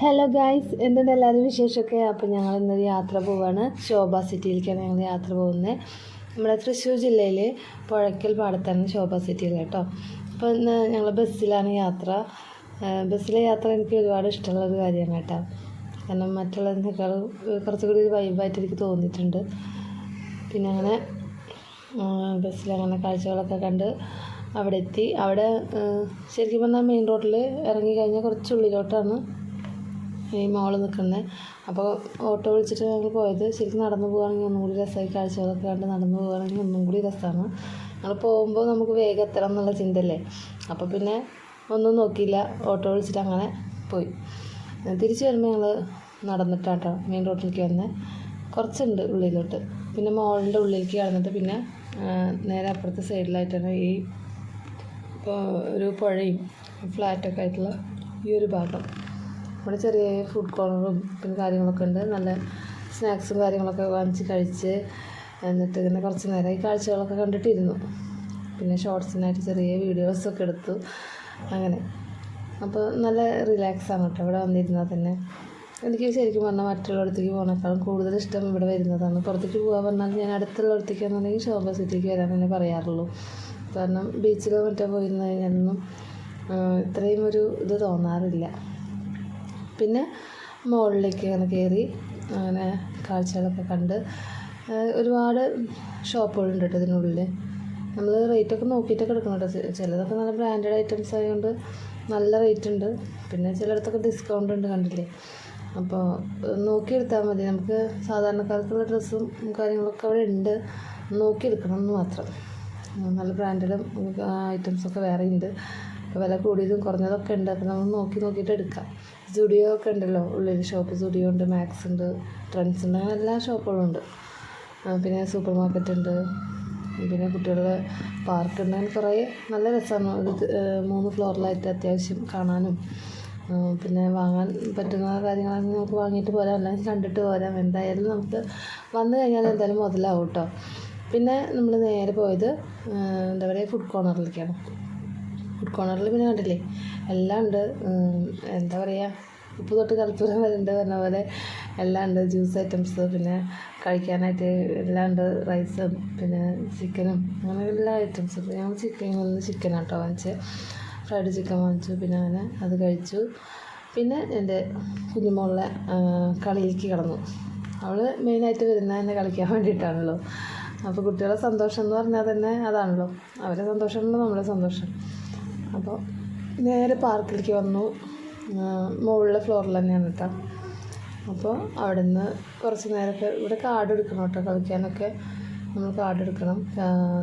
Hello guys, എന്തുണ്ട് എല്ലാവരും വിശേഷമൊക്കെ? അപ്പോൾ ഞങ്ങൾ ഇന്നൊരു യാത്ര പോവുകയാണ്. ശോഭ സിറ്റിയിലേക്കാണ് ഞങ്ങൾ യാത്ര പോകുന്നത്. നമ്മുടെ തൃശ്ശൂർ ജില്ലയിൽ പുഴയ്ക്കൽ പാടത്താണ് ശോഭ സിറ്റിയിൽ കേട്ടോ. അപ്പോൾ ഇന്ന് ഞങ്ങൾ ബസ്സിലാണ് യാത്ര. ബസ്സിലെ യാത്ര എനിക്ക് ഒരുപാട് ഇഷ്ടമുള്ളൊരു കാര്യമാണ് കേട്ടോ. കാരണം മറ്റുള്ളതിനേക്കാളും കുറച്ചുകൂടി ഒരു വൈബായിട്ട് എനിക്ക് തോന്നിയിട്ടുണ്ട്. പിന്നെ അങ്ങനെ ബസ്സിലങ്ങനെ കാഴ്ചകളൊക്കെ കണ്ട് അവിടെ എത്തി. അവിടെ ശരിക്കും പറഞ്ഞാൽ മെയിൻ റോഡിൽ ഇറങ്ങിക്കഴിഞ്ഞാൽ കുറച്ചുള്ളിലോട്ടാണ് ഈ മോള് നിൽക്കുന്നത്. അപ്പോൾ ഓട്ടോ വിളിച്ചിട്ട് ഞങ്ങൾ പോയത്. ശരിക്കും നടന്നു പോകുകയാണെങ്കിൽ ഒന്നും കൂടി രസമായി, കാഴ്ചകളൊക്കെ കണ്ട് നടന്നു പോകുകയാണെങ്കിൽ ഒന്നും കൂടി രസമാണ്. ഞങ്ങൾ പോകുമ്പോൾ നമുക്ക് വേഗം എത്തണം എന്നുള്ള ചിന്തയല്ലേ. അപ്പോൾ പിന്നെ ഒന്നും നോക്കിയില്ല, ഓട്ടോ വിളിച്ചിട്ട് അങ്ങനെ പോയി. തിരിച്ച് വരുമ്പോൾ ഞങ്ങൾ നടന്നിട്ടാട്ടോ മെയിൻ റോഡിലേക്ക് വന്നത്. കുറച്ചുണ്ട് ഉള്ളിലോട്ട്. പിന്നെ മോളിൻ്റെ ഉള്ളിലേക്ക് കടന്നിട്ട് പിന്നെ നേരെ അപ്പുറത്തെ സൈഡിലായിട്ടാണ് ഈ ഒരു പുഴയും ഫ്ലാറ്റൊക്കെ ആയിട്ടുള്ള ഈ ഒരു ഭാഗം. ഇവിടെ ചെറിയ ഫുഡ് കോർണറും പിന്നെ കാര്യങ്ങളൊക്കെ ഉണ്ട്. നല്ല സ്നാക്സും കാര്യങ്ങളൊക്കെ വാങ്ങിച്ച് കഴിച്ച് എന്നിട്ട് ഇങ്ങനെ കുറച്ച് നേരം ഈ കാഴ്ചകളൊക്കെ കണ്ടിട്ടിരുന്നു. പിന്നെ ഷോർട്സിനായിട്ട് ചെറിയ വീഡിയോസൊക്കെ എടുത്തു. അങ്ങനെ അപ്പോൾ നല്ല റിലാക്സാണ് കേട്ടോ ഇവിടെ വന്നിരുന്നാൽ തന്നെ. എനിക്ക് ശരിക്കും പറഞ്ഞാൽ മറ്റുള്ളയിടത്തേക്ക് പോകുന്നേക്കാളും കൂടുതൽ ഇഷ്ടം ഇവിടെ വരുന്നതാണ്. പുറത്തേക്ക് പോകാൻ പറഞ്ഞാൽ ഞാൻ അടുത്തുള്ളയിടത്തേക്കാണെന്നുണ്ടെങ്കിൽ ശോഭ സിറ്റിക്ക് വരാൻ തന്നെ പറയാറുള്ളൂ. കാരണം ബീച്ചിലോ മറ്റോ പോയിരുന്നു കഴിഞ്ഞാലൊന്നും ഇത്രയും ഒരു ഇത് തോന്നാറില്ല. പിന്നെ മുകളിലേക്ക് അങ്ങനെ കയറി അങ്ങനെ കാഴ്ചകളൊക്കെ കണ്ട് ഒരുപാട് ഷോപ്പുകളുണ്ട് കേട്ടോ ഇതിനുള്ളിൽ. നമ്മൾ റേറ്റൊക്കെ നോക്കിയിട്ടൊക്കെ എടുക്കണം കേട്ടോ. ചിലതൊക്കെ നല്ല ബ്രാൻഡഡ് ഐറ്റംസ് ആയതുകൊണ്ട് നല്ല റേറ്റ് ഉണ്ട്. പിന്നെ ചിലയിടത്തൊക്കെ ഡിസ്കൗണ്ട് ഉണ്ട്, കണ്ടില്ലേ. അപ്പോൾ നോക്കിയെടുത്താൽ മതി. നമുക്ക് സാധാരണക്കാർക്കുള്ള ഡ്രസ്സും കാര്യങ്ങളൊക്കെ അവിടെ ഉണ്ട്, നോക്കിയെടുക്കണം എന്ന് മാത്രം. നല്ല ബ്രാൻഡഡ് ഐറ്റംസൊക്കെ വേറെ ഉണ്ട്. അപ്പോൾ വില കൂടിയതും കുറഞ്ഞതൊക്കെ ഉണ്ട്. അപ്പോൾ നമ്മൾ നോക്കിയിട്ട് എടുക്കാം. സ്റ്റുഡിയോ ഒക്കെ ഉണ്ടല്ലോ ഉള്ളിൽ ഷോപ്പ്. സ്റ്റുഡിയോ ഉണ്ട്, മാക്സ് ഉണ്ട്, ട്രെൻഡ്സ് ഉണ്ട്, അങ്ങനെ എല്ലാ ഷോപ്പുകളും ഉണ്ട്. പിന്നെ സൂപ്പർ മാർക്കറ്റ് ഉണ്ട്. പിന്നെ കുട്ടികളുടെ പാർക്ക് ഉണ്ട്. അങ്ങനെ കുറേ നല്ല രസമാണ്. ഒരു 3 ഫ്ലോറിലായിട്ട് അത്യാവശ്യം കാണാനും പിന്നെ വാങ്ങാൻ പറ്റുന്ന കാര്യങ്ങളാണെങ്കിൽ നമുക്ക് വാങ്ങിയിട്ട് പോരാം, അല്ലെങ്കിൽ കണ്ടിട്ട് പോരാം. എന്തായാലും നമുക്ക് വന്നു കഴിഞ്ഞാൽ എന്തായാലും മുതലാവും കേട്ടോ. പിന്നെ നമ്മൾ നേരെ പോയത് എന്താ പറയുക, ഫുഡ് കോർണറിലേക്കാണ്. ഫുഡ് കോർണറിൽ പിന്നെ കണ്ടില്ലേ എല്ലാം ഉണ്ട്. എന്താ പറയുക, ഉപ്പ് തൊട്ട് കർപ്പൂരം വരെ ഉണ്ട് പറഞ്ഞ പോലെ എല്ലാം ഉണ്ട്. ജ്യൂസ് ഐറ്റംസ്, പിന്നെ കഴിക്കാനായിട്ട് എല്ലാം ഉണ്ട്. റൈസും പിന്നെ ചിക്കനും അങ്ങനെ എല്ലാ ഐറ്റംസും. ഞങ്ങൾ ചിക്കനാട്ടോ വാങ്ങിച്ച്, ഫ്രൈഡ് ചിക്കൻ വാങ്ങിച്ചു. പിന്നെ അങ്ങനെ അത് കഴിച്ചു. പിന്നെ എൻ്റെ കുഞ്ഞുമോളുടെ കളിയിലേക്ക് കടന്നു. അവൾ മെയിനായിട്ട് വരുന്നത് എന്നെ കളിക്കാൻ വേണ്ടിയിട്ടാണല്ലോ. അപ്പോൾ കുട്ടികളുടെ സന്തോഷം എന്ന് പറഞ്ഞാൽ തന്നെ അതാണല്ലോ. അവരുടെ സന്തോഷമാണല്ലോ നമ്മുടെ സന്തോഷം. അപ്പോൾ നേരെ പാർക്കിലേക്ക് വന്നു. മുകളിലെ ഫ്ലോറിൽ തന്നെയാണ് കേട്ടോ. അപ്പോൾ അവിടെ നിന്ന് കുറച്ച് നേരമൊക്കെ ഇവിടെ കാർഡ് എടുക്കണം കേട്ടോ. കളിക്കാനൊക്കെ നമ്മൾ കാർഡ് എടുക്കണം.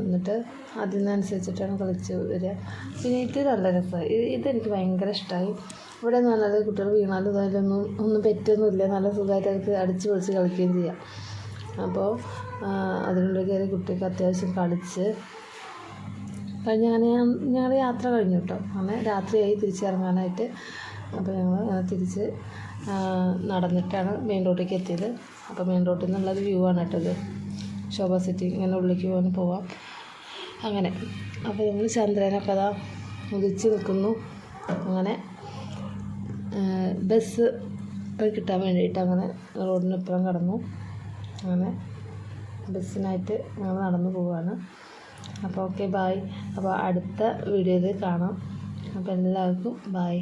എന്നിട്ട് അതിനനുസരിച്ചിട്ടാണ് കളിച്ച് വരിക. പിന്നെ ഇത് നല്ല രസമായി. ഇതെനിക്ക് ഭയങ്കര ഇഷ്ടമായി. ഇവിടെ എന്ന് പറഞ്ഞാൽ കുട്ടികൾ വീണാലും ഒന്നും പറ്റൊന്നുമില്ല. നല്ല സുഖമായിട്ട് അവർക്ക് അടിച്ച് പൊളിച്ച് കളിക്കുകയും ചെയ്യാം. അപ്പോൾ അതിനുള്ളിൽ കയറി കുട്ടികൾക്ക് അത്യാവശ്യം കളിച്ച് ഞങ്ങളുടെ യാത്ര കഴിഞ്ഞു കേട്ടോ. അങ്ങനെ രാത്രിയായി തിരിച്ചിറങ്ങാനായിട്ട്. അപ്പോൾ ഞങ്ങൾ തിരിച്ച് നടന്നിട്ടാണ് മെയിൻ റോഡിലേക്ക് എത്തിയത്. അപ്പോൾ മെയിൻ റോഡിൽ നിന്നുള്ളൊരു വ്യൂ ആണ് കേട്ടോ ഇത്. ശോഭ സിറ്റി ഇങ്ങനെ ഉള്ളിലേക്ക് പോവാം അങ്ങനെ. അപ്പോൾ ഞങ്ങൾ ചന്ദ്രനൊക്കെ അതാ ഉദിച്ച് നിൽക്കുന്നു. അങ്ങനെ ബസ് കിട്ടാൻ വേണ്ടിയിട്ട് അങ്ങനെ റോഡിനിപ്പുറം കടന്നു. അങ്ങനെ ബസ്സിനായിട്ട് ഞങ്ങൾ നടന്നു പോവുകയാണ്. അപ്പോൾ ഓക്കെ, ബായ്. അപ്പോൾ അടുത്ത വീഡിയോയിൽ കാണാം. അപ്പോൾ എല്ലാവർക്കും ബായ്.